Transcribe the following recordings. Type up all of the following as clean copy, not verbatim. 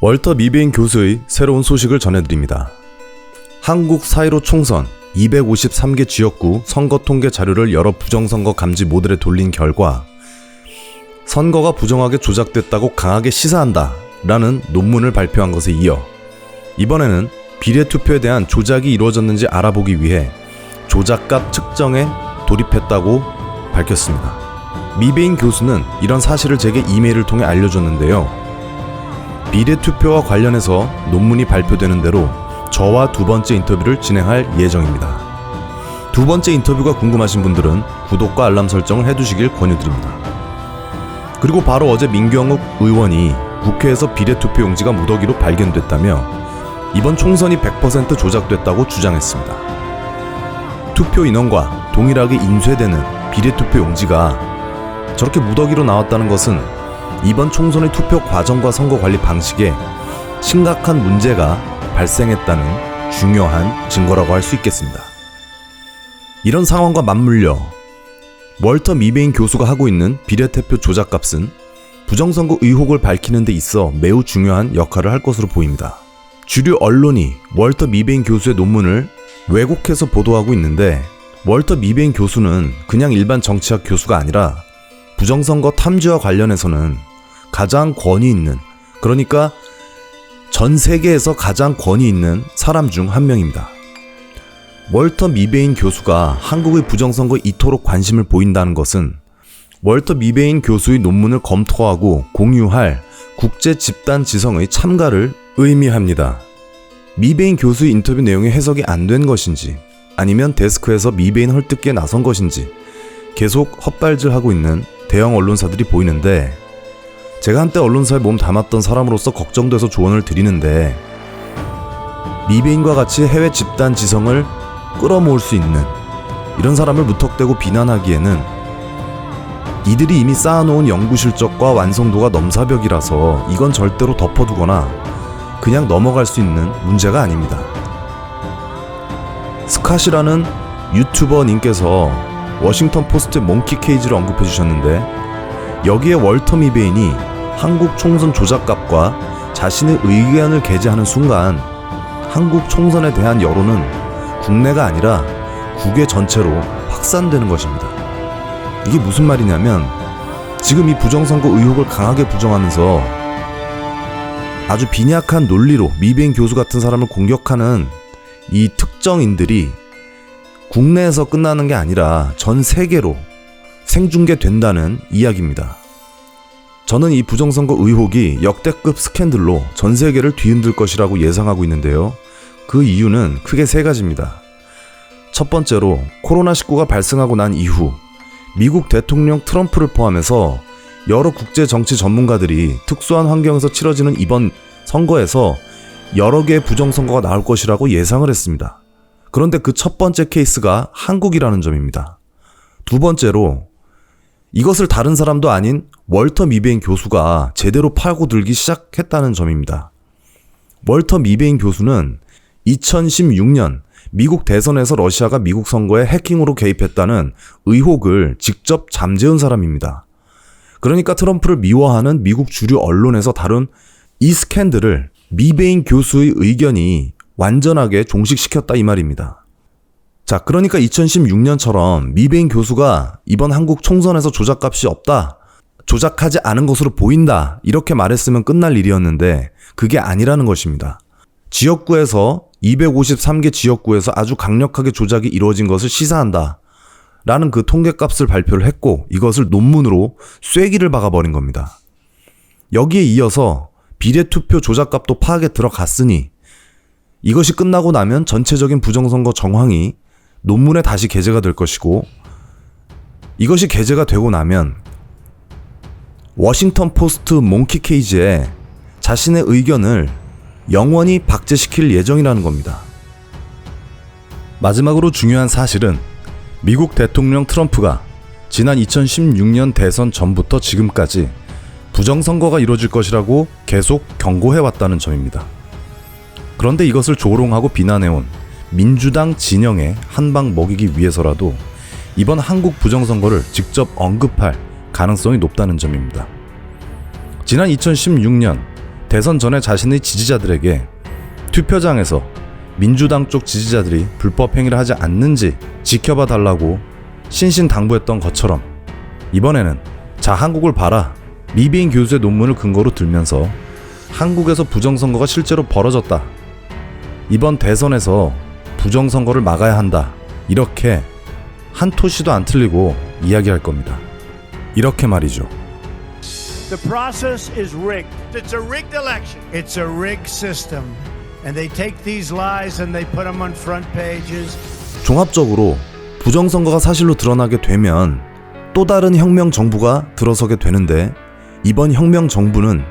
월터 미베인 교수의 새로운 소식을 전해드립니다. 한국 4.15 총선 253개 지역구 선거 통계 자료를 여러 부정선거 감지 모델에 돌린 결과 선거가 부정하게 조작됐다고 강하게 시사한다 라는 논문을 발표한 것에 이어 이번에는 비례투표에 대한 조작이 이루어졌는지 알아보기 위해 조작값 측정에 돌입했다고 밝혔습니다. 미베인 교수는 이런 사실을 제게 이메일을 통해 알려줬는데요. 비례투표와 관련해서 논문이 발표되는 대로 저와 두 번째 인터뷰를 진행할 예정입니다. 두 번째 인터뷰가 궁금하신 분들은 구독과 알람 설정을 해두시길 권유드립니다. 그리고 바로 어제 민경욱 의원이 국회에서 비례투표 용지가 무더기로 발견됐다며 이번 총선이 100% 조작됐다고 주장했습니다. 투표 인원과 동일하게 인쇄되는 비례투표 용지가 저렇게 무더기로 나왔다는 것은 이번 총선의 투표 과정과 선거 관리 방식에 심각한 문제가 발생했다는 중요한 증거라고 할 수 있겠습니다. 이런 상황과 맞물려 월터 미베인 교수가 하고 있는 비례투표 조작값은 부정선거 의혹을 밝히는 데 있어 매우 중요한 역할을 할 것으로 보입니다. 주류 언론이 월터 미베인 교수의 논문을 왜곡해서 보도하고 있는데 월터 미베인 교수는 그냥 일반 정치학 교수가 아니라 부정선거 탐지와 관련해서는 가장 권위 있는, 그러니까 전 세계에서 가장 권위 있는 사람 중 한 명입니다. 월터 미베인 교수가 한국의 부정선거에 이토록 관심을 보인다는 것은 월터 미베인 교수의 논문을 검토하고 공유할 국제 집단 지성의 참가를 의미합니다. 미베인 교수의 인터뷰 내용이 해석이 안 된 것인지 아니면 데스크에서 미베인 헐뜯기에 나선 것인지 계속 헛발질하고 있는 대형 언론사들이 보이는데 제가 한때 언론사에 몸 담았던 사람으로서 걱정돼서 조언을 드리는데 미베인과 같이 해외 집단 지성을 끌어모을 수 있는 이런 사람을 무턱대고 비난하기에는 이들이 이미 쌓아놓은 연구 실적과 완성도가 넘사벽이라서 이건 절대로 덮어두거나 그냥 넘어갈 수 있는 문제가 아닙니다. 스캇이라는 유튜버님께서 워싱턴 포스트의 몽키 케이지를 언급해 주셨는데 여기에 월터 미베인이 한국 총선 조작값과 자신의 의견을 게재하는 순간 한국 총선에 대한 여론은 국내가 아니라 국외 전체로 확산되는 것입니다. 이게 무슨 말이냐면 지금 이 부정선거 의혹을 강하게 부정하면서 아주 빈약한 논리로 미베인 교수 같은 사람을 공격하는 이 특정인들이 국내에서 끝나는 게 아니라 전 세계로 생중계된다는 이야기입니다. 저는 이 부정선거 의혹이 역대급 스캔들로 전 세계를 뒤흔들 것이라고 예상하고 있는데요. 그 이유는 크게 세 가지입니다. 첫 번째로 코로나19가 발생하고 난 이후 미국 대통령 트럼프를 포함해서 여러 국제 정치 전문가들이 특수한 환경에서 치러지는 이번 선거에서 여러 개의 부정선거가 나올 것이라고 예상을 했습니다. 그런데 그 첫 번째 케이스가 한국이라는 점입니다. 두 번째로 이것을 다른 사람도 아닌 월터 미베인 교수가 제대로 파고들기 시작했다는 점입니다. 월터 미베인 교수는 2016년 미국 대선에서 러시아가 미국 선거에 해킹으로 개입했다는 의혹을 직접 잠재운 사람입니다. 그러니까 트럼프를 미워하는 미국 주류 언론에서 다룬 이 스캔들을 미베인 교수의 의견이 완전하게 종식시켰다 이 말입니다. 자, 그러니까 2016년처럼 미베인 교수가 이번 한국 총선에서 조작값이 없다, 조작하지 않은 것으로 보인다 이렇게 말했으면 끝날 일이었는데 그게 아니라는 것입니다. 지역구에서 253개 지역구에서 아주 강력하게 조작이 이루어진 것을 시사한다 라는 그 통계값을 발표를 했고 이것을 논문으로 쐐기를 박아버린 겁니다. 여기에 이어서 비례투표 조작값도 파악에 들어갔으니 이것이 끝나고 나면 전체적인 부정선거 정황이 논문에 다시 게재가 될 것이고 이것이 게재가 되고 나면 워싱턴 포스트 몽키 케이지에 자신의 의견을 영원히 박제시킬 예정이라는 겁니다. 마지막으로 중요한 사실은 미국 대통령 트럼프가 지난 2016년 대선 전부터 지금까지 부정선거가 이루어질 것이라고 계속 경고해왔다는 점입니다. 그런데 이것을 조롱하고 비난해온 민주당 진영에 한 방 먹이기 위해서라도 이번 한국 부정선거를 직접 언급할 가능성이 높다는 점입니다. 지난 2016년 대선 전에 자신의 지지자들에게 투표장에서 민주당 쪽 지지자들이 불법 행위를 하지 않는지 지켜봐 달라고 신신당부했던 것처럼 이번에는 자 한국을 봐라 미비인 교수의 논문을 근거로 들면서 한국에서 부정선거가 실제로 벌어졌다. 이번 대선에서 부정선거를 막아야 한다. 이렇게 한 토시도 안 틀리고 이야기할 겁니다. 이렇게 말이죠. The process is rigged. It's a rigged election. It's a rigged system. And they take these lies and they put them on front pages. 종합적으로 부정선거가 사실로 드러나게 되면 또 다른 혁명 정부가 들어서게 되는데 이번 혁명 정부는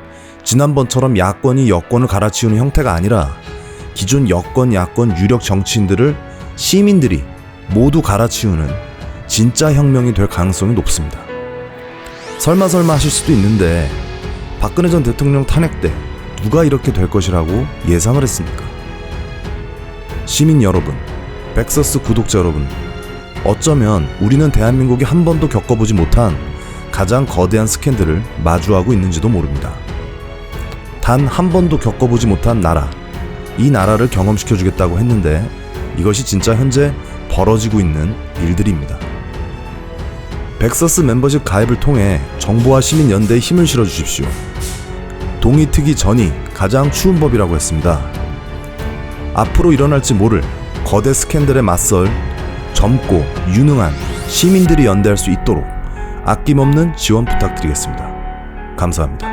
지난번처럼 야권이 여권을 갈아치우는 형태가 아니라 기존 여권, 야권, 유력 정치인들을 시민들이 모두 갈아치우는 진짜 혁명이 될 가능성이 높습니다. 설마 하실 수도 있는데 박근혜 전 대통령 탄핵 때 누가 이렇게 될 것이라고 예상을 했습니까? 시민 여러분, 벡서스 구독자 여러분, 어쩌면 우리는 대한민국이 한 번도 겪어보지 못한 가장 거대한 스캔들을 마주하고 있는지도 모릅니다. 단 한 번도 겪어보지 못한 나라, 이 나라를 경험시켜주겠다고 했는데 이것이 진짜 현재 벌어지고 있는 일들입니다. 벡서스 멤버십 가입을 통해 정부와 시민연대에 힘을 실어주십시오. 동의 트기 전이 가장 추운 법이라고 했습니다. 앞으로 일어날지 모를 거대 스캔들에 맞설 젊고 유능한 시민들이 연대할 수 있도록 아낌없는 지원 부탁드리겠습니다. 감사합니다.